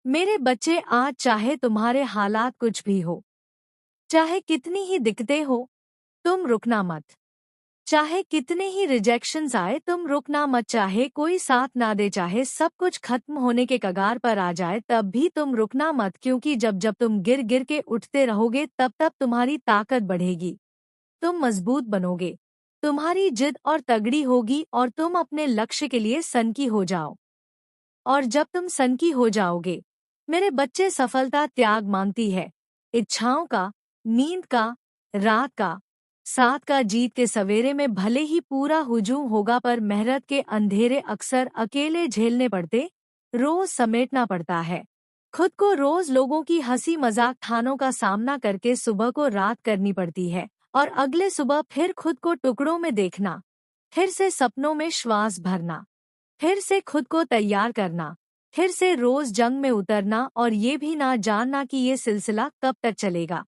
मेरे बच्चे, आज चाहे तुम्हारे हालात कुछ भी हो, चाहे कितनी ही दिक्कतें हो, तुम रुकना मत। चाहे कितने ही रिजेक्शंस आए, तुम रुकना मत। चाहे कोई साथ ना दे, चाहे सब कुछ खत्म होने के कगार पर आ जाए, तब भी तुम रुकना मत। क्योंकि जब जब तुम गिर गिर के उठते रहोगे, तब तब तुम्हारी ताकत बढ़ेगी, तुम मजबूत बनोगे, तुम्हारी जिद और तगड़ी होगी और तुम अपने लक्ष्य के लिए सनकी हो जाओ। और जब तुम सनकी हो जाओगे, मेरे बच्चे, सफलता त्याग मांगती है, इच्छाओं का, नींद का, रात का, साथ का। जीत के सवेरे में भले ही पूरा हुजूम होगा, पर मेहनत के अंधेरे अक्सर अकेले झेलने पड़ते, रोज समेटना पड़ता है खुद को। रोज लोगों की हंसी मजाक खानों का सामना करके सुबह को रात करनी पड़ती है, और अगले सुबह फिर खुद को टुकड़ों में देखना, फिर से सपनों में श्वास भरना, फिर से खुद को तैयार करना, फिर से रोज जंग में उतरना, और ये भी ना जानना कि ये सिलसिला कब तक चलेगा।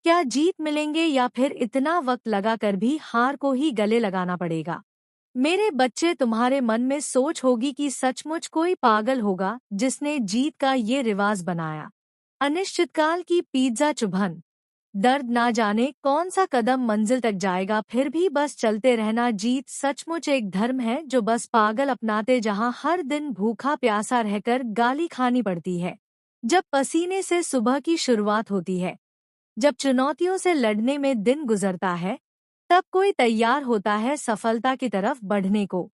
क्या जीत मिलेंगे, या फिर इतना वक्त लगा कर भी हार को ही गले लगाना पड़ेगा। मेरे बच्चे, तुम्हारे मन में सोच होगी कि सचमुच कोई पागल होगा जिसने जीत का ये रिवाज बनाया। अनिश्चितकाल की पिज्जा चुभन, दर्द ना जाने कौन सा कदम मंजिल तक जाएगा, फिर भी बस चलते रहना। जीत सचमुच एक धर्म है जो बस पागल अपनाते, जहां हर दिन भूखा प्यासा रहकर गाली खानी पड़ती है। जब पसीने से सुबह की शुरुआत होती है, जब चुनौतियों से लड़ने में दिन गुजरता है, तब कोई तैयार होता है सफलता की तरफ बढ़ने को।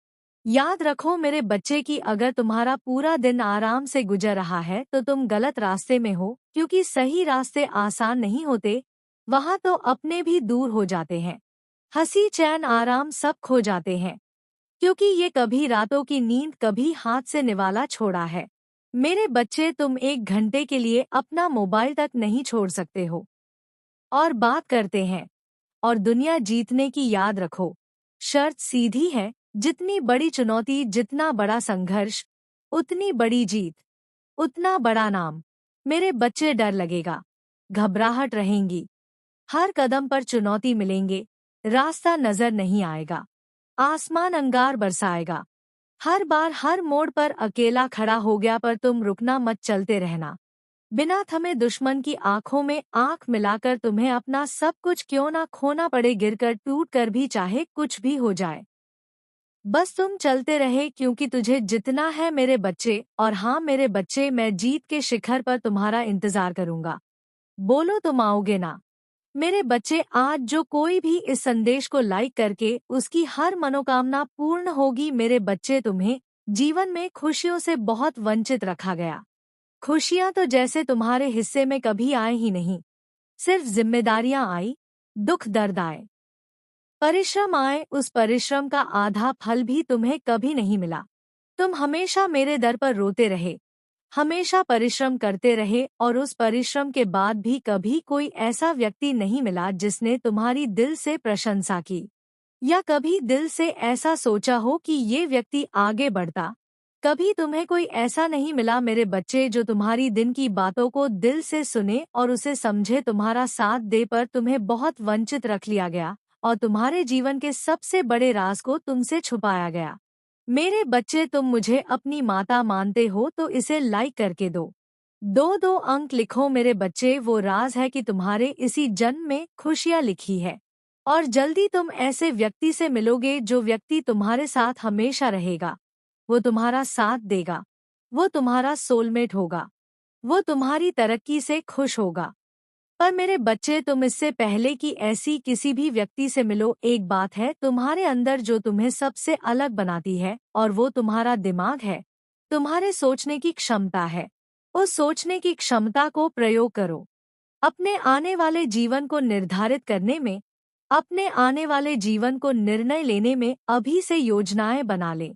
याद रखो मेरे बच्चे की, अगर तुम्हारा पूरा दिन आराम से गुजर रहा है तो तुम गलत रास्ते में हो। क्योंकि सही रास्ते आसान नहीं होते, वहाँ तो अपने भी दूर हो जाते हैं, हंसी चैन आराम सब खो जाते हैं। क्योंकि ये कभी रातों की नींद, कभी हाथ से निवाला छोड़ा है। मेरे बच्चे, तुम 1 घंटे के लिए अपना मोबाइल तक नहीं छोड़ सकते हो। और बात करते हैं और दुनिया जीतने की, याद रखो, शर्त सीधी है, जितनी बड़ी चुनौती, जितना बड़ा संघर्ष, उतनी बड़ी जीत, उतना बड़ा नाम। मेरे बच्चे, डर लगेगा, घबराहट रहेंगी, हर कदम पर चुनौती मिलेंगे, रास्ता नजर नहीं आएगा, आसमान अंगार बरसाएगा, हर बार हर मोड़ पर अकेला खड़ा हो गया, पर तुम रुकना मत, चलते रहना। बिना थमे, दुश्मन की आंखों में आंख मिलाकर, तुम्हें अपना सब कुछ क्यों ना खोना पड़े, गिरकर टूट कर भी, चाहे कुछ भी हो जाए, बस तुम चलते रहे। क्योंकि तुझे जितना है मेरे बच्चे, और हाँ मेरे बच्चे, मैं जीत के शिखर पर तुम्हारा इंतजार करूंगा। बोलो, तुम आओगे ना। मेरे बच्चे, आज जो कोई भी इस संदेश को लाइक करके, उसकी हर मनोकामना पूर्ण होगी। मेरे बच्चे, तुम्हें जीवन में खुशियों से बहुत वंचित रखा गया। खुशियां तो जैसे तुम्हारे हिस्से में कभी आए ही नहीं, सिर्फ जिम्मेदारियां आई, दुख दर्द आए, परिश्रम आए, उस परिश्रम का आधा फल भी तुम्हें कभी नहीं मिला। तुम हमेशा मेरे दर पर रोते रहे, हमेशा परिश्रम करते रहे, और उस परिश्रम के बाद भी कभी कोई ऐसा व्यक्ति नहीं मिला जिसने तुम्हारी दिल से प्रशंसा की, या कभी दिल से ऐसा सोचा हो कि ये व्यक्ति आगे बढ़ता। कभी तुम्हें कोई ऐसा नहीं मिला मेरे बच्चे, जो तुम्हारी दिन की बातों को दिल से सुने और उसे समझे, तुम्हारा साथ दे, पर तुम्हें बहुत वंचित रख लिया गया, और तुम्हारे जीवन के सबसे बड़े राज को तुमसे छुपाया गया। मेरे बच्चे, तुम मुझे अपनी माता मानते हो तो इसे लाइक करके दो। 2-2 अंक लिखो मेरे बच्चे, वो राज है कि तुम्हारे इसी जन्म में खुशियाँ लिखी है। और जल्दी तुम ऐसे व्यक्ति से मिलोगे, जो व्यक्ति तुम्हारे साथ हमेशा रहेगा, वो तुम्हारा साथ देगा, वो तुम्हारा सोलमेट होगा, वो तुम्हारी तरक्की से खुश होगा। पर मेरे बच्चे, तुम इससे पहले कि ऐसी किसी भी व्यक्ति से मिलो, एक बात है तुम्हारे अंदर जो तुम्हें सबसे अलग बनाती है, और वो तुम्हारा दिमाग है, तुम्हारे सोचने की क्षमता है। उस सोचने की क्षमता को प्रयोग करो। अपने आने वाले जीवन को निर्धारित करने में, अपने आने वाले जीवन को निर्णय लेने में अभी से योजनाएं बना लें।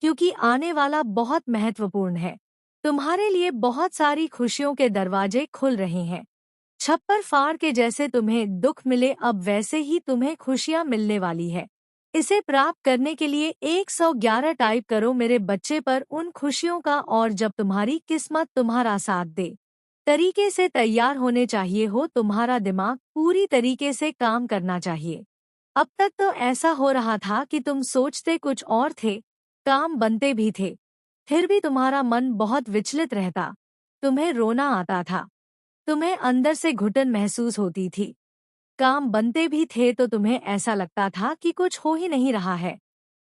क्योंकि आने वाला बहुत महत्वपूर्ण है। तुम्हारे लिए बहुत सारी खुशियों के दरवाजे खुल रहे हैं। छप्पर फाड़ के जैसे तुम्हें दुख मिले, अब वैसे ही तुम्हें खुशियां मिलने वाली है। इसे प्राप्त करने के लिए 111 टाइप करो मेरे बच्चे पर उन खुशियों का, और जब तुम्हारी किस्मत तुम्हारा साथ दे, तरीके से तैयार होने चाहिए हो, तुम्हारा दिमाग पूरी तरीके से काम करना चाहिए। अब तक तो ऐसा हो रहा था कि तुम सोचते कुछ और थे, काम बनते भी थे, फिर भी तुम्हारा मन बहुत विचलित रहता। तुम्हें रोना आता था, तुम्हें अंदर से घुटन महसूस होती थी, काम बनते भी थे तो तुम्हें ऐसा लगता था कि कुछ हो ही नहीं रहा है,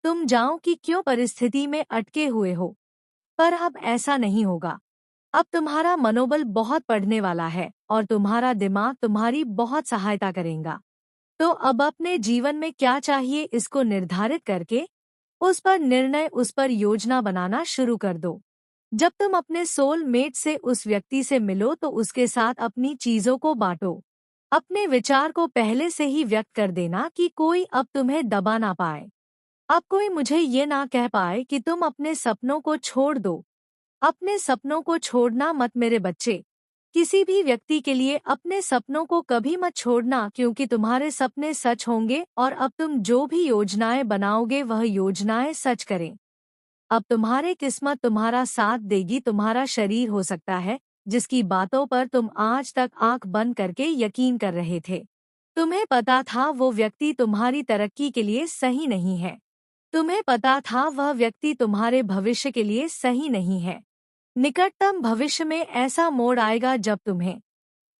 तुम जाओ कि क्यों परिस्थिति में अटके हुए हो। पर अब ऐसा नहीं होगा। अब तुम्हारा मनोबल बहुत बढ़ने वाला है और तुम्हारा दिमाग तुम्हारी बहुत सहायता करेगा। तो अब अपने जीवन में क्या चाहिए इसको निर्धारित करके उस पर निर्णय, उस पर योजना बनाना शुरू कर दो। जब तुम अपने सोल मेट से, उस व्यक्ति से मिलो तो उसके साथ अपनी चीजों को बांटो। अपने विचार को पहले से ही व्यक्त कर देना कि कोई अब तुम्हें दबा ना पाए। अब कोई मुझे ये ना कह पाए कि तुम अपने सपनों को छोड़ दो। अपने सपनों को छोड़ना मत मेरे बच्चे। किसी भी व्यक्ति के लिए अपने सपनों को कभी मत छोड़ना, क्योंकि तुम्हारे सपने सच होंगे और अब तुम जो भी योजनाएं बनाओगे वह योजनाएं सच करें। अब तुम्हारे किस्मत तुम्हारा साथ देगी। तुम्हारा शरीर हो सकता है जिसकी बातों पर तुम आज तक आंख बंद करके यकीन कर रहे थे। तुम्हें पता था वो व्यक्ति तुम्हारी तरक्की के लिए सही नहीं है। तुम्हें पता था वह व्यक्ति तुम्हारे भविष्य के लिए सही नहीं है। निकटतम भविष्य में ऐसा मोड़ आएगा जब तुम्हें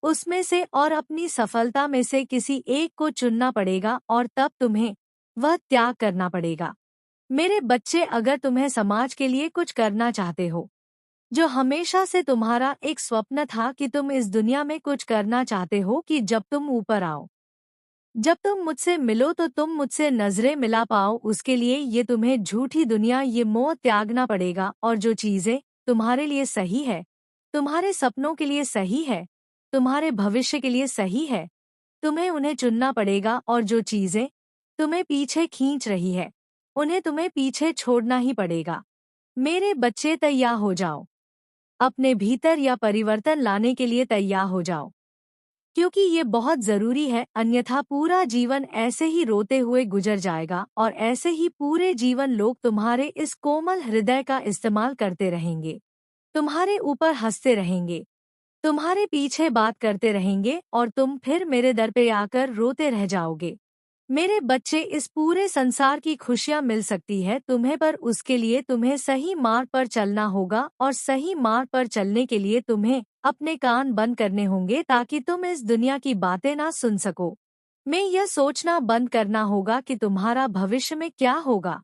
उसमें से और अपनी सफलता में से किसी एक को चुनना पड़ेगा और तब तुम्हें वह त्याग करना पड़ेगा। मेरे बच्चे, अगर तुम्हें समाज के लिए कुछ करना चाहते हो, जो हमेशा से तुम्हारा एक स्वप्न था कि तुम इस दुनिया में कुछ करना चाहते हो, कि जब तुम ऊपर आओ, जब तुम मुझसे मिलो तो तुम मुझसे नजरें मिला पाओ, उसके लिए ये तुम्हें झूठी दुनिया, ये मोह त्यागना पड़ेगा। और जो चीजें तुम्हारे लिए सही है, तुम्हारे सपनों के लिए सही है, तुम्हारे भविष्य के लिए सही है, तुम्हें उन्हें चुनना पड़ेगा। और जो चीजें तुम्हें पीछे खींच रही है, उन्हें तुम्हें पीछे छोड़ना ही पड़ेगा। मेरे बच्चे, तैयार हो जाओ। अपने भीतर या परिवर्तन लाने के लिए तैयार हो जाओ, क्योंकि ये बहुत जरूरी है। अन्यथा पूरा जीवन ऐसे ही रोते हुए गुजर जाएगा और ऐसे ही पूरे जीवन लोग तुम्हारे इस कोमल हृदय का इस्तेमाल करते रहेंगे, तुम्हारे ऊपर हंसते रहेंगे, तुम्हारे पीछे बात करते रहेंगे और तुम फिर मेरे दर पे आकर रोते रह जाओगे। मेरे बच्चे, इस पूरे संसार की खुशियां मिल सकती है तुम्हें, पर उसके लिए तुम्हें सही मार्ग पर चलना होगा। और सही मार्ग पर चलने के लिए तुम्हें अपने कान बंद करने होंगे ताकि तुम इस दुनिया की बातें ना सुन सको। मैं यह सोचना बंद करना होगा कि तुम्हारा भविष्य में क्या होगा।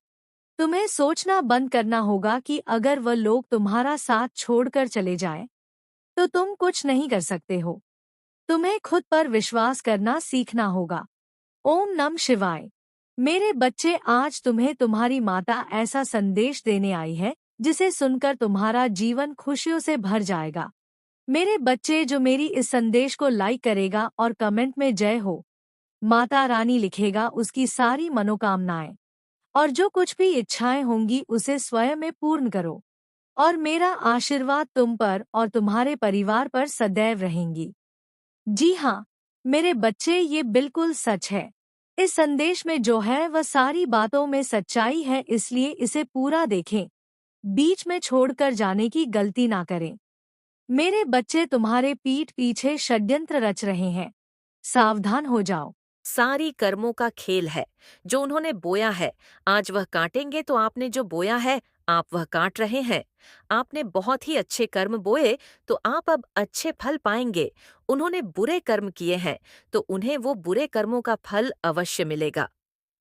तुम्हें सोचना बंद करना होगा कि अगर वह लोग तुम्हारा साथ छोड़कर चले जाएं, तो तुम कुछ नहीं कर सकते हो। तुम्हें खुद पर विश्वास करना सीखना होगा। ओम नमः शिवाय। मेरे बच्चे, आज तुम्हें तुम्हारी माता ऐसा संदेश देने आई है जिसे सुनकर तुम्हारा जीवन खुशियों से भर जाएगा। मेरे बच्चे, जो मेरी इस संदेश को लाइक करेगा और कमेंट में जय हो माता रानी लिखेगा, उसकी सारी मनोकामनाएं और जो कुछ भी इच्छाएं होंगी उसे स्वयं में पूर्ण करो। और मेरा आशीर्वाद तुम पर और तुम्हारे परिवार पर सदैव रहेंगी। जी हाँ मेरे बच्चे, ये बिल्कुल सच है। इस संदेश में जो है वह सारी बातों में सच्चाई है, इसलिए इसे पूरा देखें, बीच में छोड़कर जाने की गलती ना करें। मेरे बच्चे, तुम्हारे पीठ पीछे षड्यंत्र रच रहे हैं, सावधान हो जाओ। सारी कर्मों का खेल है। जो उन्होंने बोया है आज वह काटेंगे, तो आपने जो बोया है आप वह काट रहे हैं। आपने बहुत ही अच्छे कर्म बोए तो आप अब अच्छे फल पाएंगे। उन्होंने बुरे कर्म किए हैं तो उन्हें वो बुरे कर्मों का फल अवश्य मिलेगा।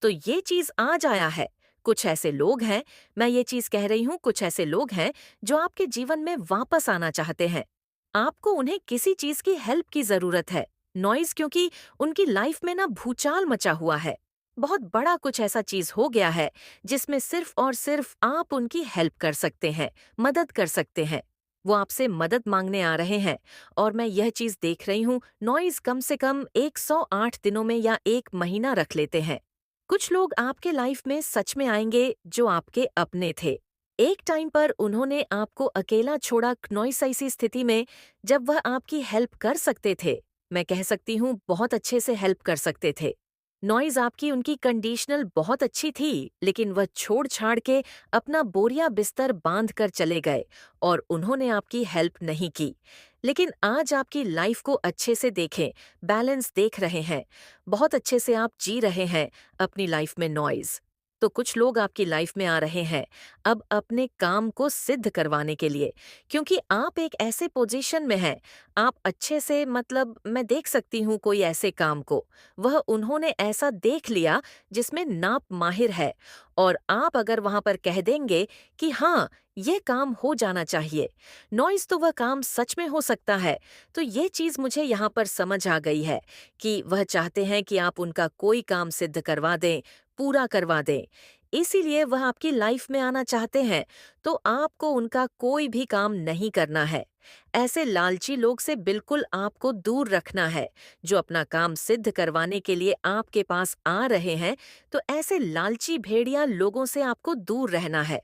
तो ये चीज आज आया है। कुछ ऐसे लोग हैं, मैं ये चीज कह रही हूँ, कुछ ऐसे लोग हैं जो आपके जीवन में वापस आना चाहते हैं। आपको उन्हें किसी चीज की हेल्प की जरूरत है। नॉइज, क्योंकि उनकी लाइफ में ना भूचाल मचा हुआ है। बहुत बड़ा कुछ ऐसा चीज हो गया है जिसमें सिर्फ और सिर्फ आप उनकी हेल्प कर सकते हैं, मदद कर सकते हैं। वो आपसे मदद मांगने आ रहे हैं और मैं यह चीज देख रही हूँ, नॉइज कम से कम 108 दिनों में या 1 महीना रख लेते हैं। कुछ लोग आपके लाइफ में सच में आएंगे जो आपके अपने थे। एक टाइम पर उन्होंने आपको अकेला छोड़ा नॉइस ऐसी स्थिति में जब वह आपकी हेल्प कर सकते थे। मैं कह सकती हूँ बहुत अच्छे से हेल्प कर सकते थे। नॉइज आपकी उनकी कंडीशनल बहुत अच्छी थी, लेकिन वह छोड़ छाड़ के अपना बोरिया बिस्तर बांध कर चले गए और उन्होंने आपकी हेल्प नहीं की। लेकिन आज आपकी लाइफ को अच्छे से देखें, बैलेंस देख रहे हैं, बहुत अच्छे से आप जी रहे हैं अपनी लाइफ में। नॉइज तो कुछ लोग आपकी लाइफ में आ रहे हैं अब अपने काम को सिद्ध करवाने के लिए, क्योंकि आप एक ऐसे पोजीशन में हैं, आप अच्छे से मतलब मैं देख सकती हूँ कोई ऐसे काम को, वह उन्होंने ऐसा देख लिया जिसमें नाप माहिर है, और आप अगर वहां पर कह देंगे कि हाँ ये काम हो जाना चाहिए, नॉइस तो वह काम सच में हो सकता है। तो ये चीज मुझे यहाँ पर समझ आ गई है कि वह चाहते हैं कि आप उनका कोई काम सिद्ध करवा दें, पूरा करवा दें। इसीलिए वह आपकी लाइफ में आना चाहते हैं, तो आपको उनका कोई भी काम नहीं करना है। ऐसे लालची लोग से बिल्कुल आपको दूर रखना है। जो अपना काम सिद्ध करवाने के लिए आपके पास आ रहे हैं, तो ऐसे लालची भेड़िया लोगों से आपको दूर रहना है।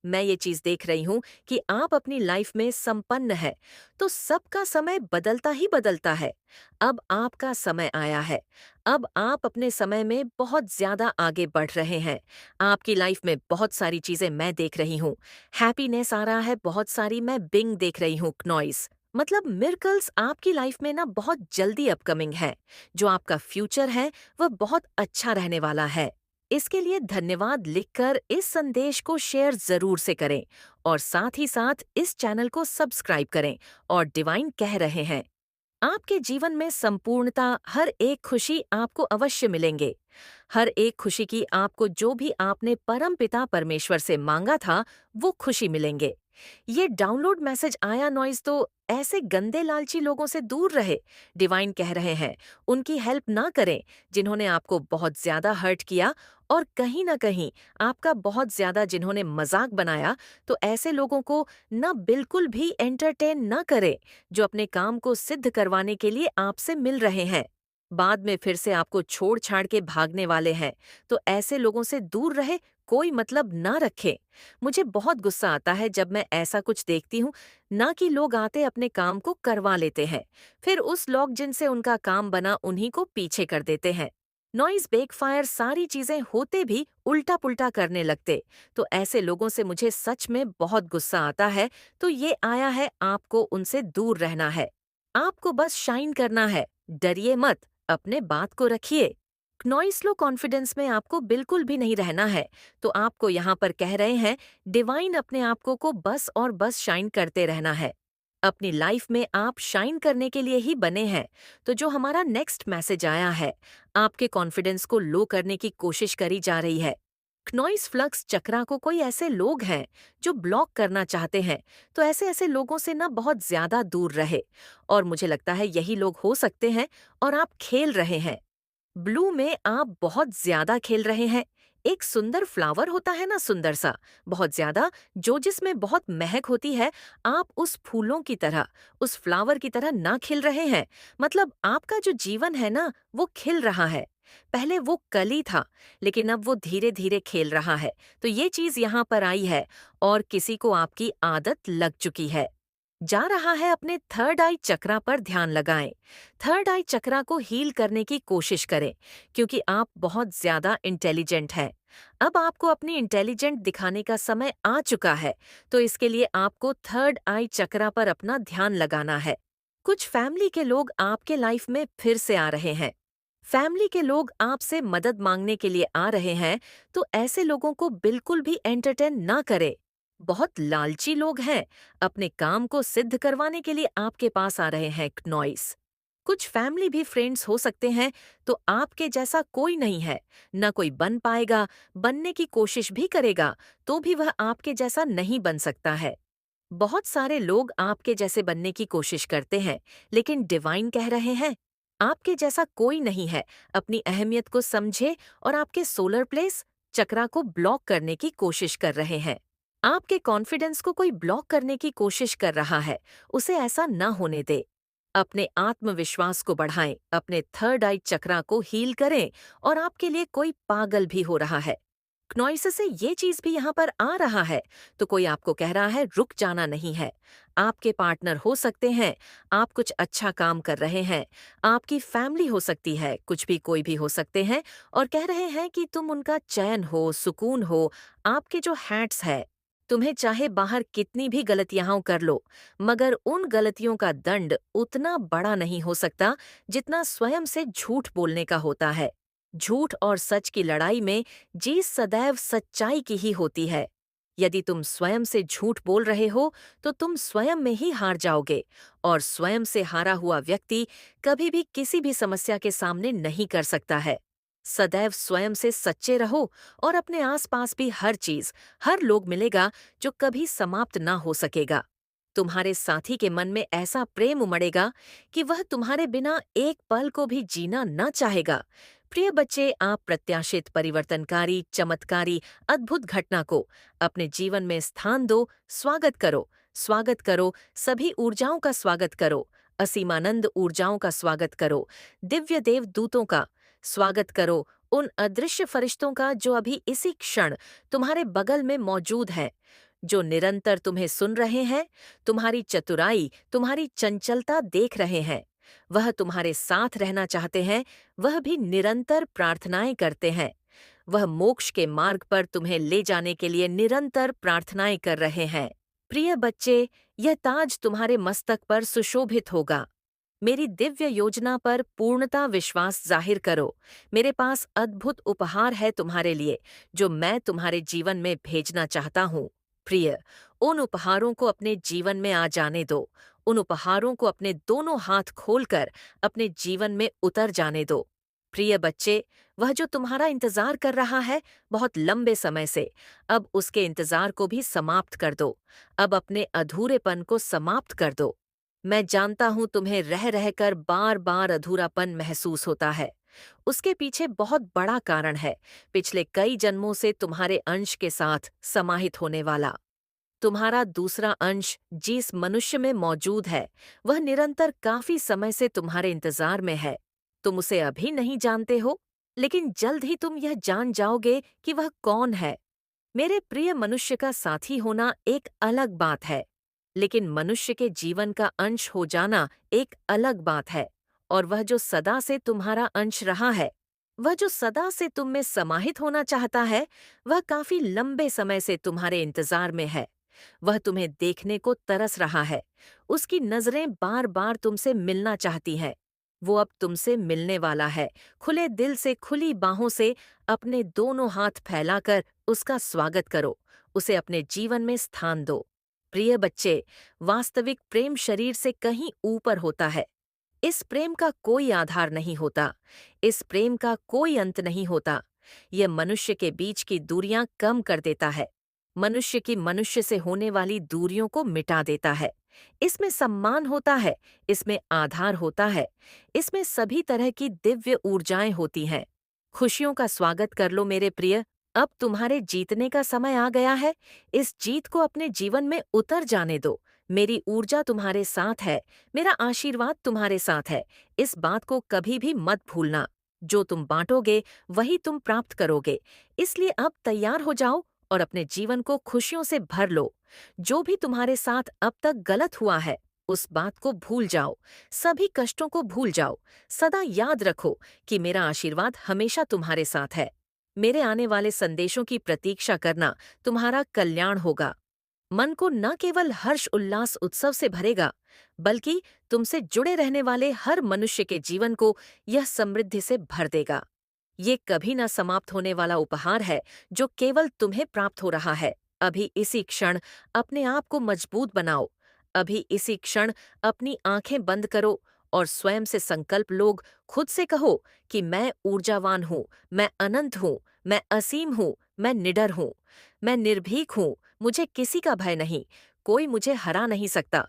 मैं ये चीज देख रही हूँ कि आप अपनी लाइफ में संपन्न है, तो सबका समय बदलता ही बदलता है। अब आपका समय आया है। अब आप अपने समय में बहुत ज्यादा आगे बढ़ रहे हैं। आपकी लाइफ में बहुत सारी चीजें मैं देख रही हूँ। हैप्पीनेस आ रहा है बहुत सारी, मैं बिंग देख रही हूँ, नॉइस मतलब मिरेकल्स आपकी लाइफ में ना बहुत जल्दी अपकमिंग है। जो आपका फ्यूचर है वह बहुत अच्छा रहने वाला है। इसके लिए धन्यवाद लिखकर इस संदेश को शेयर जरूर से करें, और साथ ही साथ इस चैनल को सब्सक्राइब करें। और डिवाइन कह रहे हैं, आपके जीवन में संपूर्णता, हर एक खुशी आपको अवश्य मिलेंगे। हर एक खुशी की आपको जो भी आपने परम पिता परमेश्वर से मांगा था, वो खुशी मिलेंगे। ये डाउनलोड मैसेज आया नॉइस, तो ऐसे गंदे लालची लोगों से दूर रहे। डिवाइन कह रहे हैं, उनकी हेल्प ना करें जिन्होंने आपको बहुत ज्यादा हर्ट किया, और कहीं ना कहीं आपका बहुत ज्यादा जिन्होंने मजाक बनाया। तो ऐसे लोगों को ना बिल्कुल भी एंटरटेन ना करें जो अपने काम को सिद्ध करवाने के लिए आपसे मिल रहे हैं। बाद में फिर से आपको छोड़ छाड़ के भागने वाले हैं, तो ऐसे लोगों से दूर रहे, कोई मतलब ना रखें। मुझे बहुत गुस्सा आता है जब मैं ऐसा कुछ देखती हूँ, ना कि लोग आते अपने काम को करवा लेते हैं, फिर उस लोग जिनसे उनका काम बना उन्हीं को पीछे कर देते हैं। नॉइस बेकफायर सारी चीजें होते भी उल्टा पुल्टा करने लगते, तो ऐसे लोगों से मुझे सच में बहुत गुस्सा आता है। तो ये आया है, आपको उनसे दूर रहना है। आपको बस शाइन करना है, डरिए मत, अपने बात को रखिए। नॉइस लो कॉन्फिडेंस में आपको बिल्कुल भी नहीं रहना है। तो आपको यहाँ पर कह रहे हैं, डिवाइन अपने आपको को बस और बस शाइन करते रहना है। अपनी लाइफ में आप शाइन करने के लिए ही बने हैं। तो जो हमारा नेक्स्ट मैसेज आया है, आपके कॉन्फिडेंस को लो करने की कोशिश करी जा रही है। नॉइस फ्लक्स चक्रा को कोई ऐसे लोग हैं जो ब्लॉक करना चाहते हैं, तो ऐसे ऐसे लोगों से ना बहुत ज्यादा दूर रहे। और मुझे लगता है यही लोग हो सकते हैं, और आप खेल रहे हैं। ब्लू में आप बहुत ज्यादा खेल रहे हैं। एक सुंदर फ्लावर होता है ना, सुंदर सा, बहुत ज्यादा, जो जिसमें बहुत महक होती है। आप उस फूलों की तरह, उस फ्लावर की तरह ना खिल रहे हैं। मतलब आपका जो जीवन है ना, वो खिल रहा है। पहले वो कली था, लेकिन अब वो धीरे धीरे खेल रहा है। तो ये चीज यहाँ पर आई है, और किसी को आपकी आदत लग चुकी है। जा रहा है, अपने थर्ड आई चक्रा पर ध्यान लगाएं। थर्ड आई चक्रा को हील करने की कोशिश करें, क्योंकि आप बहुत ज्यादा इंटेलिजेंट हैं। अब आपको अपनी इंटेलिजेंट दिखाने का समय आ चुका है, तो इसके लिए आपको थर्ड आई चक्रा पर अपना ध्यान लगाना है। कुछ फैमिली के लोग आपके लाइफ में फिर से आ रहे हैं। फैमिली के लोग आपसे मदद मांगने के लिए आ रहे हैं, तो ऐसे लोगों को बिल्कुल भी एंटरटेन ना करें। बहुत लालची लोग हैं, अपने काम को सिद्ध करवाने के लिए आपके पास आ रहे हैं, नॉइस। कुछ फैमिली भी फ्रेंड्स हो सकते हैं, तो आपके जैसा कोई नहीं है, न कोई बन पाएगा। बनने की कोशिश भी करेगा, तो भी वह आपके जैसा नहीं बन सकता है। बहुत सारे लोग आपके जैसे बनने की कोशिश करते हैं, लेकिन डिवाइन कह रहे हैं, आपके जैसा कोई नहीं है। अपनी अहमियत को समझे, और आपके सोलर प्लेस चक्रा को ब्लॉक करने की कोशिश कर रहे हैं। आपके कॉन्फिडेंस को कोई ब्लॉक करने की कोशिश कर रहा है, उसे ऐसा न होने दे। अपने आत्मविश्वास को बढ़ाएं, अपने थर्ड आई चक्रा को हील करें, और आपके लिए कोई पागल भी हो रहा है। नॉइस से ये चीज भी यहाँ पर आ रहा है, तो कोई आपको कह रहा है रुक जाना नहीं है। आपके पार्टनर हो सकते हैं, आप कुछ अच्छा काम कर रहे हैं, आपकी फैमिली हो सकती है, कुछ भी कोई भी हो सकते हैं, और कह रहे हैं कि तुम उनका चैन हो, सुकून हो। आपके जो हैट्स है, तुम्हें चाहे बाहर कितनी भी गलतियां कर लो, मगर उन गलतियों का दंड उतना बड़ा नहीं हो सकता जितना स्वयं से झूठ बोलने का होता है। झूठ और सच की लड़ाई में जीत सदैव सच्चाई की ही होती है। यदि तुम स्वयं से झूठ बोल रहे हो तो तुम स्वयं में ही हार जाओगे, और स्वयं से हारा हुआ व्यक्ति कभी भी किसी भी समस्या के सामने नहीं कर सकता है। सदैव स्वयं से सच्चे रहो, और अपने आसपास भी हर चीज, हर लोग मिलेगा जो कभी समाप्त ना हो सकेगा। तुम्हारे साथी के मन में ऐसा प्रेम उमड़ेगा कि वह तुम्हारे बिना एक पल को भी जीना न चाहेगा। प्रिय बच्चे, आप प्रत्याशित, परिवर्तनकारी, चमत्कारी, अद्भुत घटना को अपने जीवन में स्थान दो। स्वागत करो, स्वागत करो, सभी ऊर्जाओं का स्वागत करो, असीमानंद ऊर्जाओं का स्वागत करो, दिव्य देवदूतों का स्वागत करो, उन अदृश्य फरिश्तों का जो अभी इसी क्षण तुम्हारे बगल में मौजूद हैं, जो निरंतर तुम्हें सुन रहे हैं, तुम्हारी चतुराई, तुम्हारी चंचलता देख रहे हैं। वह तुम्हारे साथ रहना चाहते हैं, वह भी निरंतर प्रार्थनाएं करते हैं। वह मोक्ष के मार्ग पर तुम्हें ले जाने के लिए निरंतर प्रार्थनाएं कर रहे हैं। प्रिय बच्चे, यह ताज तुम्हारे मस्तक पर सुशोभित होगा। मेरी दिव्य योजना पर पूर्णता विश्वास जाहिर करो। मेरे पास अद्भुत उपहार है तुम्हारे लिए, जो मैं तुम्हारे जीवन में भेजना चाहता हूँ। प्रिय, उन उपहारों को अपने जीवन में आ जाने दो। उन उपहारों को अपने दोनों हाथ खोलकर अपने जीवन में उतर जाने दो। प्रिय बच्चे, वह जो तुम्हारा इंतजार कर रहा है बहुत लंबे समय से, अब उसके इंतजार को भी समाप्त कर दो। अब अपने अधूरेपन को समाप्त कर दो। मैं जानता हूं तुम्हें रह रहकर बार बार अधूरापन महसूस होता है। उसके पीछे बहुत बड़ा कारण है, पिछले कई जन्मों से तुम्हारे अंश के साथ समाहित होने वाला। तुम्हारा दूसरा अंश जिस मनुष्य में मौजूद है, वह निरंतर काफी समय से तुम्हारे इंतजार में है। तुम उसे अभी नहीं जानते हो, लेकिन जल्द ही तुम यह जान जाओगे कि वह कौन है। मेरे प्रिय, मनुष्य का साथी होना एक अलग बात है, लेकिन मनुष्य के जीवन का अंश हो जाना एक अलग बात है। और वह जो सदा से तुम्हारा अंश रहा है, वह जो सदा से तुम में समाहित होना चाहता है, वह काफी लंबे समय से तुम्हारे इंतजार में है। वह तुम्हें देखने को तरस रहा है। उसकी नजरें बार बार तुमसे मिलना चाहती हैं। वो अब तुमसे मिलने वाला है। खुले दिल से, खुली बाहों से अपने दोनों हाथ फैलाकर उसका स्वागत करो। उसे अपने जीवन में स्थान दो। प्रिय बच्चे, वास्तविक प्रेम शरीर से कहीं ऊपर होता है। इस प्रेम का कोई आधार नहीं होता। इस प्रेम का कोई अंत नहीं होता। यह मनुष्य के बीच की दूरियां कम कर देता है। मनुष्य की मनुष्य से होने वाली दूरियों को मिटा देता है। इसमें सम्मान होता है, इसमें आधार होता है, इसमें सभी तरह की दिव्य ऊर्जाएं होती हैं। खुशियों का स्वागत कर लो मेरे प्रिय। अब तुम्हारे जीतने का समय आ गया है। इस जीत को अपने जीवन में उतर जाने दो। मेरी ऊर्जा तुम्हारे साथ है, मेरा आशीर्वाद तुम्हारे साथ है। इस बात को कभी भी मत भूलना। जो तुम बांटोगे वही तुम प्राप्त करोगे। इसलिए अब तैयार हो जाओ और अपने जीवन को खुशियों से भर लो। जो भी तुम्हारे साथ अब तक गलत हुआ है, उस बात को भूल जाओ। सभी कष्टों को भूल जाओ। सदा याद रखो कि मेरा आशीर्वाद हमेशा तुम्हारे साथ है। मेरे आने वाले संदेशों की प्रतीक्षा करना तुम्हारा कल्याण होगा। मन को न केवल हर्ष उल्लास उत्सव से भरेगा, बल्कि तुमसे जुड़े रहने वाले हर मनुष्य के जीवन को यह समृद्धि से भर देगा। ये कभी न समाप्त होने वाला उपहार है जो केवल तुम्हें प्राप्त हो रहा है। अभी इसी क्षण अपने आप को मजबूत बनाओ। अभी इसी क्षण अपनी आंखें बंद करो और स्वयं से संकल्प लोग खुद से कहो कि मैं ऊर्जावान हूँ, मैं अनंत हूँ, मैं असीम हूँ, मैं निडर हूँ, मैं निर्भीक हूँ, मुझे किसी का भय नहीं, कोई मुझे हरा नहीं सकता।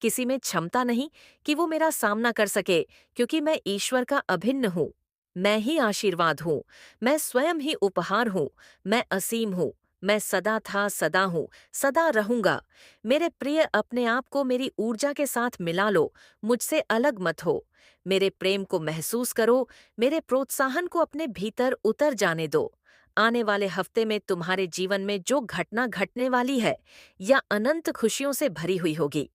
किसी में क्षमता नहीं कि वो मेरा सामना कर सके, क्योंकि मैं ईश्वर का अभिन्न हूँ। मैं ही आशीर्वाद हूँ, मैं स्वयं ही उपहार हूँ, मैं असीम हूँ, मैं सदा था, सदा हूँ, सदा रहूंगा। मेरे प्रिय, अपने आप को मेरी ऊर्जा के साथ मिला लो, मुझसे अलग मत हो। मेरे प्रेम को महसूस करो, मेरे प्रोत्साहन को अपने भीतर उतर जाने दो। आने वाले हफ्ते में तुम्हारे जीवन में जो घटना घटने वाली है, या अनंत खुशियों से भरी हुई होगी।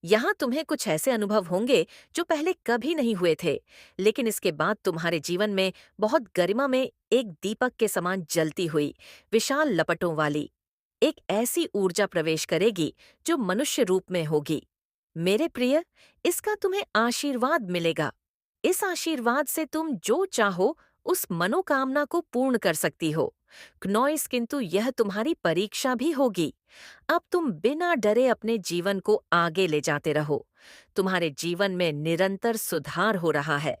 यहाँ तुम्हें कुछ ऐसे अनुभव होंगे जो पहले कभी नहीं हुए थे, लेकिन इसके बाद तुम्हारे जीवन में बहुत गरिमा में एक दीपक के समान जलती हुई, विशाल लपटों वाली एक ऐसी ऊर्जा प्रवेश करेगी जो मनुष्य रूप में होगी। मेरे प्रिय, इसका तुम्हें आशीर्वाद मिलेगा। इस आशीर्वाद से तुम जो चाहो उस मनोकामना को पूर्ण कर सकती हो। क्नॉइस, किंतु यह तुम्हारी परीक्षा भी होगी। अब तुम बिना डरे अपने जीवन को आगे ले जाते रहो। तुम्हारे जीवन में निरंतर सुधार हो रहा है।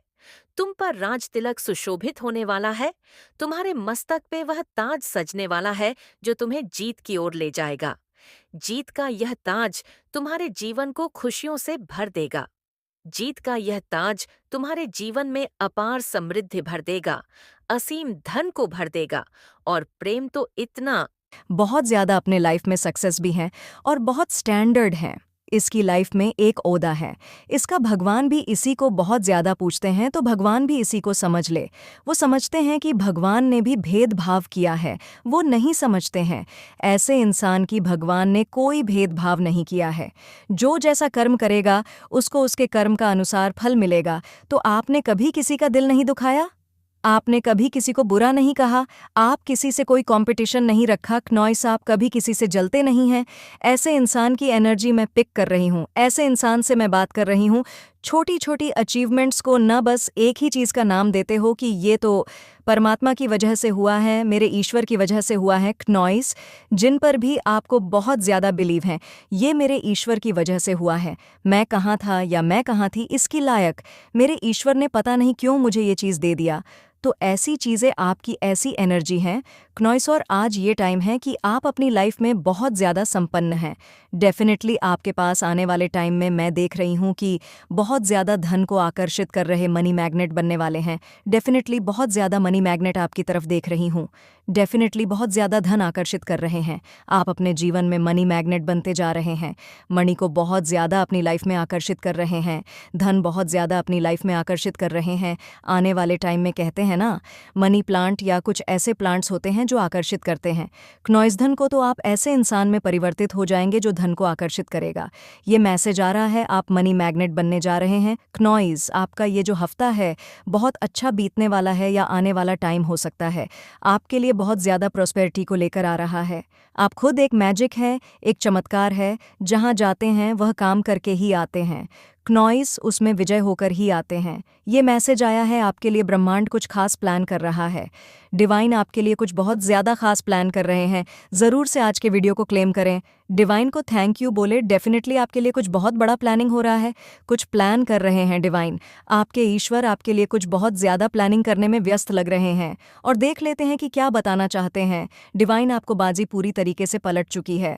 तुम पर राज तिलक सुशोभित होने वाला है। तुम्हारे मस्तक पे वह ताज सजने वाला है जो तुम्हें जीत की ओर ले जाएगा। जीत का यह ताज तुम्हारे जीवन को खुशियों से भर देगा। जीत का यह ताज तुम्हारे जीवन में अपार समृद्धि भर देगा, असीम धन को भर देगा, और प्रेम तो इतना। बहुत ज़्यादा अपने लाइफ में सक्सेस भी हैं और बहुत स्टैंडर्ड हैं। इसकी लाइफ में एक ओहदा है। इसका भगवान भी इसी को बहुत ज़्यादा पूछते हैं, तो भगवान भी इसी को समझ ले। वो समझते हैं कि भगवान ने भी भेदभाव किया है, वो नहीं समझते हैं। ऐसे इंसान की भगवान ने कोई भेदभाव नहीं किया है। जो जैसा कर्म करेगा उसको उसके कर्म का अनुसार फल मिलेगा। तो आपने कभी किसी का दिल नहीं दुखाया? आपने कभी किसी को बुरा नहीं कहा? आप किसी से कोई कंपटीशन नहीं रखा? क्नॉइस, आप कभी किसी से जलते नहीं हैं? ऐसे इंसान की एनर्जी मैं पिक कर रही हूँ। ऐसे इंसान से मैं बात कर रही हूँ। छोटी छोटी अचीवमेंट्स को न बस एक ही चीज़ का नाम देते हो कि ये तो परमात्मा की वजह से हुआ है, मेरे ईश्वर की वजह से हुआ है। क्नॉइस, जिन पर भी आपको बहुत ज़्यादा बिलीव है, ये मेरे ईश्वर की वजह से हुआ है। मैं कहाँ था या मैं कहाँ थी इसकी लायक? मेरे ईश्वर ने पता नहीं क्यों मुझे ये चीज़ दे दिया। तो ऐसी चीज़ें आपकी ऐसी एनर्जी हैं क्नॉइस, और आज ये टाइम है कि आप अपनी लाइफ में बहुत ज़्यादा संपन्न हैं। डेफिनेटली आपके पास आने वाले टाइम में मैं देख रही हूँ कि बहुत ज़्यादा धन को आकर्षित कर रहे मनी मैग्नेट बनने वाले हैं। डेफिनेटली बहुत ज़्यादा मनी मैग्नेट आपकी तरफ देख रही हूँ। डेफिनेटली बहुत ज़्यादा धन आकर्षित कर रहे हैं। आप अपने जीवन में मनी मैग्नेट बनते जा रहे हैं। मनी को बहुत ज़्यादा अपनी लाइफ में आकर्षित कर रहे हैं। धन बहुत ज़्यादा अपनी लाइफ में आकर्षित कर रहे हैं। आने वाले टाइम में कहते हैं ना, मनी प्लांट या कुछ ऐसे प्लांट्स होते हैं जो आकर्षित करते हैं। क्नॉइस, धन को तो आप ऐसे इंसान में परिवर्तित हो जाएंगे जो धन को आकर्षित करेगा। ये मैसेज आ रहा है, आप मनी मैग्नेट बनने जा रहे हैं। क्नॉइस, आपका ये जो हफ्ता है बहुत अच्छा बीतने वाला है, या आने वाला टाइम हो सकता है आपके लिए बहुत ज़्यादा प्रॉस्पेरिटी को लेकर आ रहा है। आप खुद एक मैजिक है, एक चमत्कार है। जहाँ जाते हैं वह काम करके ही आते हैं। क्नॉइस, उसमें विजय होकर ही आते हैं। ये मैसेज आया है आपके लिए, ब्रह्मांड कुछ खास प्लान कर रहा है। डिवाइन आपके लिए कुछ बहुत ज़्यादा खास प्लान कर रहे हैं। ज़रूर से आज के वीडियो को क्लेम करें, डिवाइन को थैंक यू बोले। डेफिनेटली आपके लिए कुछ बहुत बड़ा प्लानिंग हो रहा है, कुछ प्लान कर रहे हैं डिवाइन। आपके ईश्वर आपके लिए कुछ बहुत ज़्यादा प्लानिंग करने में व्यस्त लग रहे हैं। और देख लेते हैं कि क्या बताना चाहते हैं। डिवाइन, आपको बाजी पूरी तरीके से पलट चुकी है।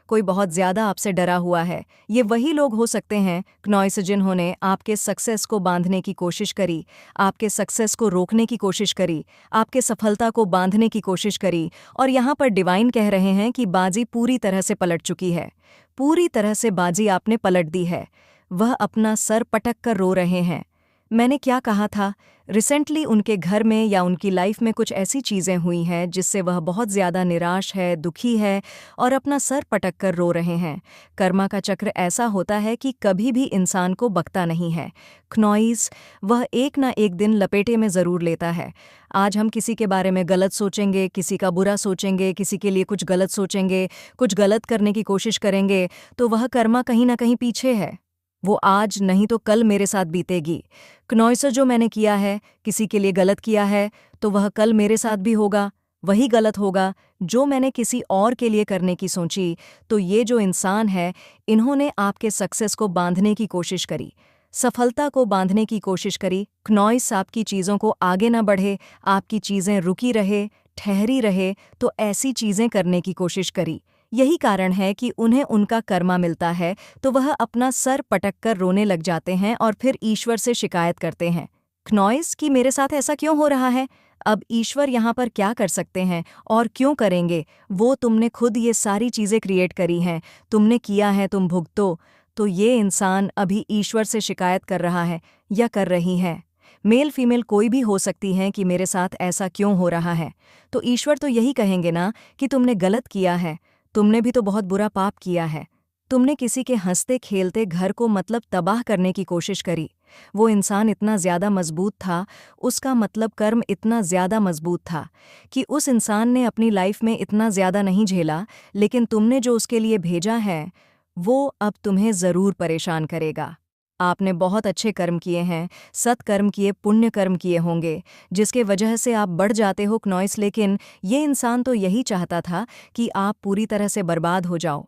कोई बहुत ज़्यादा आपसे डरा हुआ है। ये वही लोग हो सकते हैं क्नॉइस जिन्होंने आपके सक्सेस को बांधने की कोशिश करी, आपके सक्सेस को रोकने की कोशिश करी, आपके सफलता को बांधने की कोशिश करी। और यहाँ पर डिवाइन कह रहे हैं कि बाजी पूरी तरह से पलट चुकी है। पूरी तरह से बाजी आपने पलट दी है। वह अपना सर पटक कर रो रहे हैं। मैंने क्या कहा था? रिसेंटली उनके घर में या उनकी लाइफ में कुछ ऐसी चीज़ें हुई हैं जिससे वह बहुत ज़्यादा निराश है, दुखी है और अपना सर पटक कर रो रहे हैं। कर्मा का चक्र ऐसा होता है कि कभी भी इंसान को बकता नहीं है। क्नॉइस, वह एक ना एक दिन लपेटे में ज़रूर लेता है। आज हम किसी के बारे में गलत सोचेंगे, किसी का बुरा सोचेंगे, किसी के लिए कुछ गलत सोचेंगे, कुछ गलत करने की कोशिश करेंगे, तो वह कर्मा कहीं ना कहीं पीछे है। वो आज नहीं तो कल मेरे साथ बीतेगी। क्नॉइस, जो मैंने किया है, किसी के लिए गलत किया है, तो वह कल मेरे साथ भी होगा। वही गलत होगा जो मैंने किसी और के लिए करने की सोची। तो ये जो इंसान है, इन्होंने आपके सक्सेस को बांधने की कोशिश करी, सफलता को बांधने की कोशिश करी। क्नॉइस, आपकी चीज़ों को आगे ना बढ़े, आपकी चीज़ें रुकी रहे, ठहरी रहे, तो ऐसी चीज़ें करने की कोशिश करी। यही कारण है कि उन्हें उनका कर्मा मिलता है तो वह अपना सर पटक कर रोने लग जाते हैं और फिर ईश्वर से शिकायत करते हैं। क्नॉइस, कि मेरे साथ ऐसा क्यों हो रहा है? अब ईश्वर यहाँ पर क्या कर सकते हैं और क्यों करेंगे? वो तुमने खुद ये सारी चीज़ें क्रिएट करी हैं, तुमने किया है, तुम भुगतो। तो ये इंसान अभी ईश्वर से शिकायत कर रहा है या कर रही है। मेल फीमेल कोई भी हो सकती है कि मेरे साथ ऐसा क्यों हो रहा है। तो ईश्वर तो यही कहेंगे ना कि तुमने गलत किया है, तुमने भी तो बहुत बुरा पाप किया है। तुमने किसी के हंसते खेलते घर को मतलब तबाह करने की कोशिश करी। वो इंसान इतना ज़्यादा मजबूत था, उसका मतलब कर्म इतना ज़्यादा मजबूत था कि उस इंसान ने अपनी लाइफ में इतना ज़्यादा नहीं झेला, लेकिन तुमने जो उसके लिए भेजा है वो अब तुम्हें ज़रूर परेशान करेगा। आपने बहुत अच्छे कर्म किए हैं, सत्कर्म किए, पुण्य कर्म किए होंगे, जिसके वजह से आप बढ़ जाते हो क्नॉइस, लेकिन ये इंसान तो यही चाहता था कि आप पूरी तरह से बर्बाद हो जाओ।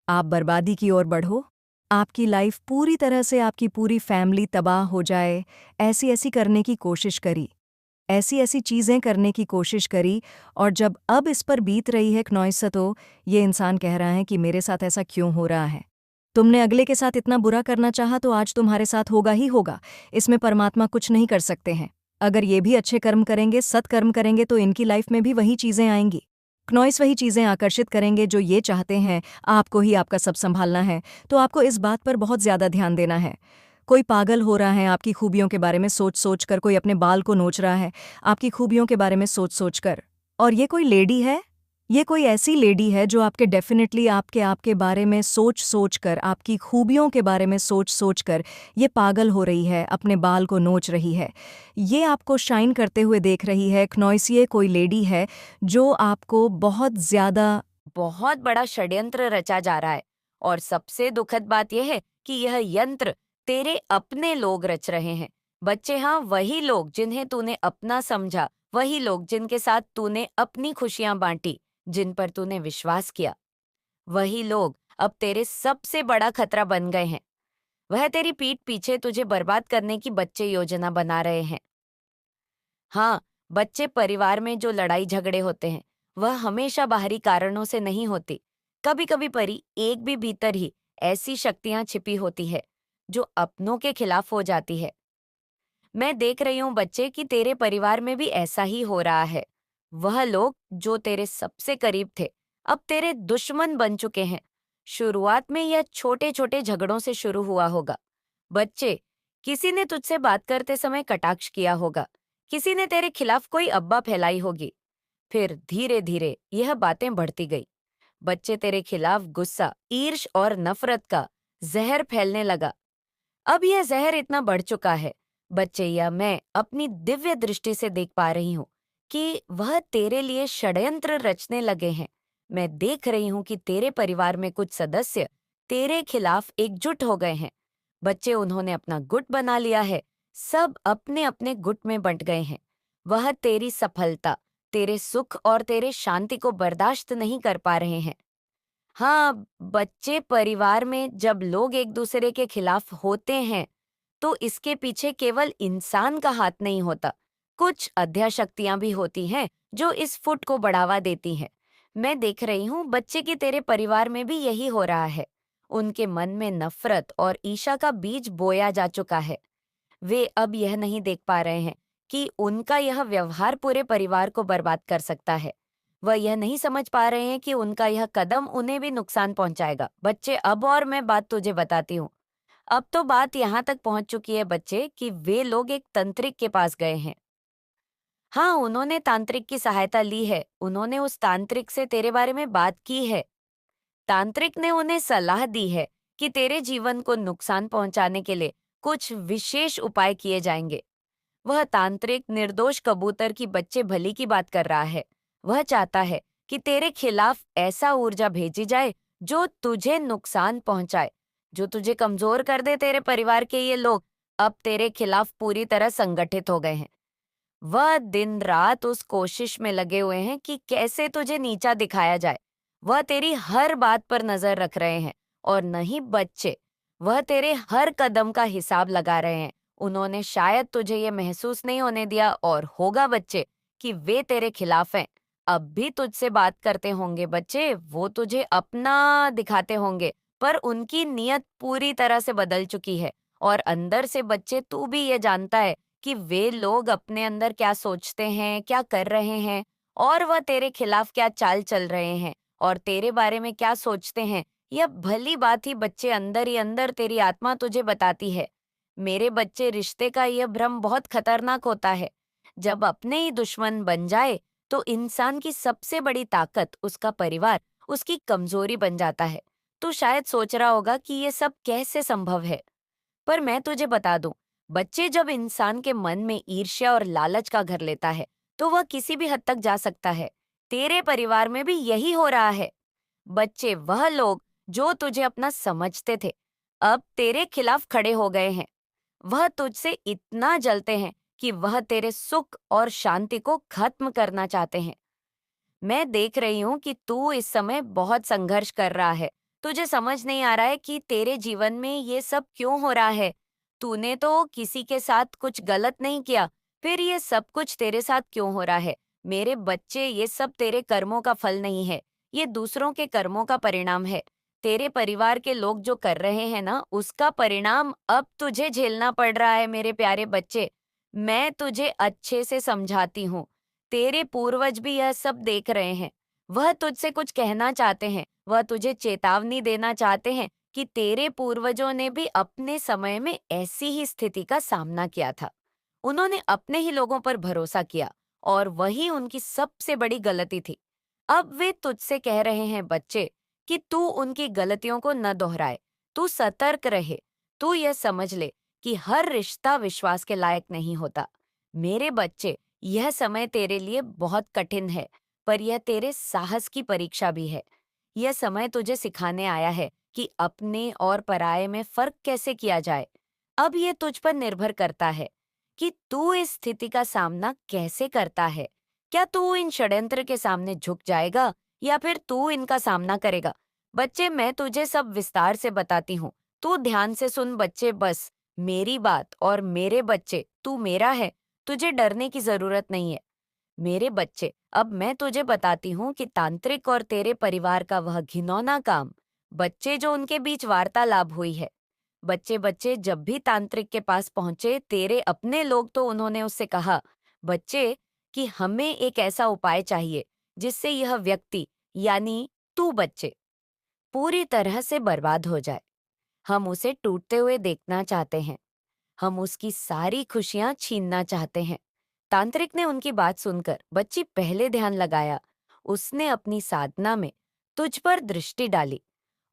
आप बर्बादी की ओर बढ़ो, आपकी लाइफ पूरी तरह से, आपकी पूरी फैमिली तबाह हो जाए, ऐसी-ऐसी करने की कोशिश करी, ऐसी-ऐसी चीज़ें करने की कोशिश करी, और जब अब इस पर बीत रही है क्नॉइस, तो ये इंसान कह रहा है कि मेरे साथ ऐसा क्यों हो रहा है? तुमने अगले के साथ इतना बुरा करना चाहा तो आज तुम्हारे साथ होगा ही होगा। इसमें परमात्मा कुछ नहीं कर सकते हैं। अगर ये भी अच्छे कर्म करेंगे, सत्कर्म करेंगे, तो इनकी लाइफ में भी वही चीज़ें आएंगी। क्नॉइस वही चीज़ें आकर्षित करेंगे जो ये चाहते हैं। आपको ही आपका सब संभालना है, तो आपको इस बात पर बहुत ज़्यादा ध्यान देना है। कोई पागल हो रहा है आपकी खूबियों के बारे में सोच-सोच कर, कोई अपने बाल को नोच रहा है आपकी खूबियों के बारे में सोच-सोच कर। और ये कोई लेडी है, ये कोई ऐसी लेडी है जो आपके डेफिनेटली आपके बारे में सोच-सोच कर, आपकी खूबियों के बारे में सोच-सोच कर ये पागल हो रही है, अपने बाल को नोच रही है। ये आपको शाइन करते हुए देख रही है। क्नॉइस, ये कोई लेडी है जो आपको बहुत बड़ा षड्यंत्र रचा जा रहा है। और सबसे दुखद बात यह है कि यह यंत्र तेरे अपने लोग रच रहे हैं। बच्चे, हाँ, वही लोग जिन्हें तूने अपना समझा, वही लोग जिनके साथ तूने अपनी खुशियां बांटी, जिन पर तूने विश्वास किया, वही लोग अब तेरे सबसे बड़ा खतरा बन गए हैं। वह तेरी पीठ पीछे तुझे बर्बाद करने की बच्चे योजना बना रहे हैं। हाँ, बच्चे, परिवार में जो लड़ाई झगड़े होते हैं, वह हमेशा बाहरी कारणों से नहीं होती। कभी-कभी परी एक भी भीतर ही ऐसी शक्तियां छिपी होती है जो अपनों के खिलाफ हो जाती है। मैं देख रही हूँ बच्चे कि तेरे परिवार में भी ऐसा ही हो रहा है। वह लोग जो तेरे सबसे करीब थे, अब तेरे दुश्मन बन चुके हैं। शुरुआत में यह छोटे-छोटे झगड़ों से शुरू हुआ होगा। बच्चे, किसी ने तुझसे बात करते समय कटाक्ष किया होगा, किसी ने तेरे खिलाफ कोई अफवाह फैलाई होगी। फिर धीरे-धीरे यह बातें बढ़ती गई। बच्चे, तेरे खिलाफ गुस्सा, ईर्ष और नफरत का जहर फैलने लगा। अब यह जहर इतना बढ़ चुका है, बच्चे, या मैं अपनी दिव्य दृष्टि से देख पा रही हूँ कि वह तेरे लिए षड्यंत्र रचने लगे हैं। मैं देख रही हूँ कि तेरे परिवार में कुछ सदस्य तेरे खिलाफ एकजुट हो गए हैं। बच्चे, उन्होंने अपना गुट बना लिया है। सब अपने अपने गुट में बंट गए हैं। वह तेरी सफलता, तेरे सुख और तेरे शांति को बर्दाश्त नहीं कर पा रहे हैं। हाँ, बच्चे, परिवार में जब लोग एक दूसरे के खिलाफ होते हैं, तो इसके पीछे केवल इंसान का हाथ नहीं होता। कुछ अध्याशक्तियां भी होती हैं जो इस फुट को बढ़ावा देती हैं। मैं देख रही हूँ बच्चे कि तेरे परिवार में भी यही हो रहा है। उनके मन में नफरत और ईर्ष्या का बीज बोया जा चुका है। वे अब यह नहीं देख पा रहे हैं कि उनका यह व्यवहार पूरे परिवार को बर्बाद कर सकता है। वह यह नहीं समझ पा रहे हैं कि उनका यह कदम उन्हें भी नुकसान पहुंचाएगा। बच्चे, अब और मैं बात तुझे बताती हूँ। अब तो बात यहाँ तक पहुंच चुकी है बच्चे कि वे लोग एक तांत्रिक के पास गए हैं। हाँ, उन्होंने तांत्रिक की सहायता ली है। उन्होंने उस तांत्रिक से तेरे बारे में बात की है। तांत्रिक ने उन्हें सलाह दी है कि तेरे जीवन को नुकसान पहुंचाने के लिए कुछ विशेष उपाय किए जाएंगे। वह तांत्रिक निर्दोष कबूतर की बच्चे भली की बात कर रहा है। वह चाहता है कि तेरे खिलाफ ऐसा ऊर्जा भेजी जाए जो तुझे नुकसान पहुंचाए, जो तुझे कमजोर कर दे। तेरे परिवार के ये लोग अब तेरे खिलाफ पूरी तरह संगठित हो गए हैं। वह दिन रात उस कोशिश में लगे हुए हैं कि कैसे तुझे नीचा दिखाया जाए। वह तेरी हर बात पर नजर रख रहे हैं। और नहीं बच्चे, वह तेरे हर कदम का हिसाब लगा रहे हैं। उन्होंने शायद तुझे ये महसूस नहीं होने दिया, और होगा बच्चे, कि वे तेरे खिलाफ हैं। अब भी तुझसे बात करते होंगे बच्चे, वो तुझे अपना दिखाते होंगे, पर उनकी नीयत पूरी तरह से बदल चुकी है। और अंदर से बच्चे, तू भी ये जानता है कि वे लोग अपने अंदर क्या सोचते हैं, क्या कर रहे हैं, और वह तेरे खिलाफ क्या चाल चल रहे हैं, और तेरे बारे में क्या सोचते हैं। यह भली बात ही बच्चे, अंदर ही अंदर तेरी आत्मा तुझे बताती है। मेरे बच्चे, रिश्ते का यह भ्रम बहुत खतरनाक होता है। जब अपने ही दुश्मन बन जाए तो इंसान की सबसे बड़ी ताकत उसका परिवार उसकी कमजोरी बन जाता है। तू शायद सोच रहा होगा कि ये सब कैसे संभव है, पर मैं तुझे बता दूं, बच्चे, जब इंसान के मन में ईर्ष्या और लालच का घर लेता है तो वह किसी भी हद तक जा सकता है। तेरे परिवार में भी यही हो रहा है। बच्चे, वह लोग जो तुझे अपना समझते थे, अब तेरे खिलाफ खड़े हो गए हैं। वह तुझसे इतना जलते हैं कि वह तेरे सुख और शांति को खत्म करना चाहते हैं। मैं देख रही हूँ कि तू इस समय बहुत संघर्ष कर रहा है। तुझे समझ नहीं आ रहा है कि तेरे जीवन में ये सब क्यों हो रहा है। तूने तो किसी के साथ कुछ गलत नहीं किया, फिर ये सब कुछ तेरे साथ क्यों हो रहा है? मेरे बच्चे, ये सब तेरे कर्मों का फल नहीं है, ये दूसरों के कर्मों का परिणाम है। तेरे परिवार के लोग जो कर रहे हैं ना, उसका परिणाम अब तुझे झेलना पड़ रहा है मेरे प्यारे बच्चे। मैं तुझे अच्छे से समझाती हूँ। तेरे पूर्वज भी यह सब देख रहे हैं। वह तुझसे कुछ कहना चाहते हैं। वह तुझे चेतावनी देना चाहते हैं कि तेरे पूर्वजों ने भी अपने समय में ऐसी ही स्थिति का सामना किया था। उन्होंने अपने ही लोगों पर भरोसा किया और वही उनकी सबसे बड़ी गलती थी। अब वे तुझसे कह रहे हैं बच्चे कि तू उनकी गलतियों को न दोहराए। तू सतर्क रहे। तू यह समझ ले कि हर रिश्ता विश्वास के लायक नहीं होता। मेरे बच्चे, यह समय तेरे लिए बहुत कठिन है, पर यह तेरे साहस की परीक्षा भी है। यह समय तुझे सिखाने आया है कि अपने और पराये में फर्क कैसे किया जाए। अब यह तुझ पर निर्भर करता है कि तू इस स्थिति का सामना कैसे करता है। क्या तू इन षड्यंत्र के सामने झुक जाएगा या फिर तू इनका सामना करेगा? बच्चे, मैं तुझे सब विस्तार से बताती हूँ। तू ध्यान से सुन बच्चे, बस मेरी बात। और मेरे बच्चे, तू मेरा है, तुझे डरने की जरूरत नहीं है। मेरे बच्चे, अब मैं तुझे बताती हूँ कि तांत्रिक और तेरे परिवार का वह घिनौना काम, बच्चे, जो उनके बीच वार्तालाप हुई है। बच्चे बच्चे जब भी तांत्रिक के पास पहुंचे, तेरे अपने लोग, तो उन्होंने उससे कहा बच्चे कि हमें एक ऐसा उपाय चाहिए जिससे यह व्यक्ति, यानी तू बच्चे, पूरी तरह से बर्बाद हो जाए। हम उसे टूटते हुए देखना चाहते हैं। हम उसकी सारी खुशियां छीनना चाहते हैं। तांत्रिक ने उनकी बात सुनकर बच्ची पहले ध्यान लगाया। उसने अपनी साधना में तुझ पर दृष्टि डाली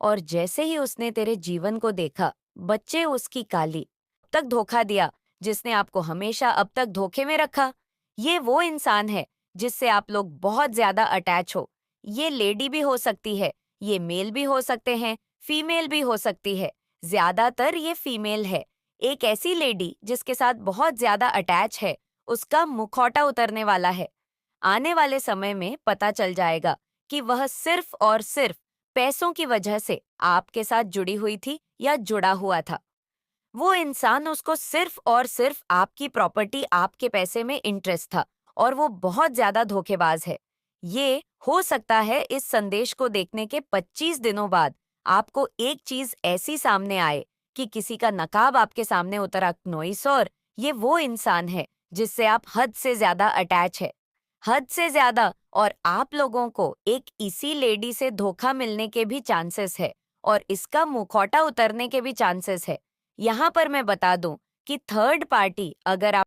और जैसे ही उसने तेरे जीवन को देखा, बच्चे, उसकी काली अब तक धोखा दिया, जिसने आपको हमेशा अब तक धोखे में रखा। ये वो इंसान है जिससे आप लोग बहुत ज्यादा अटैच हो। ये लेडी भी हो सकती है, ये मेल भी हो सकते हैं, फीमेल भी हो सकती है। ज्यादातर ये फीमेल है। एक ऐसी लेडी जिसके साथ बहुत ज्यादा अटैच है, उसका मुखौटा उतरने वाला है। आने वाले समय में पता चल जाएगा कि वह सिर्फ और सिर्फ पैसों की वजह से आपके साथ जुड़ी हुई थी या जुड़ा हुआ था। वो इंसान, उसको सिर्फ और सिर्फ आपकी प्रॉपर्टी, आपके पैसे में इंटरेस्ट था और वो बहुत ज्यादा धोखेबाज है। ये हो सकता है इस संदेश को देखने के 25 दिनों बाद आपको एक चीज ऐसी सामने आए कि किसी का नकाब आपके सामने उतरा। नोइस, और ये वो इंसान है जिससे आप हद से ज्यादा अटैच है, हद से ज्यादा। और आप लोगों को एक इसी लेडी से धोखा मिलने के भी चांसेस है और इसका मुखौटा उतरने के भी चांसेस है। यहाँ पर मैं बता दूं कि थर्ड पार्टी, अगर आप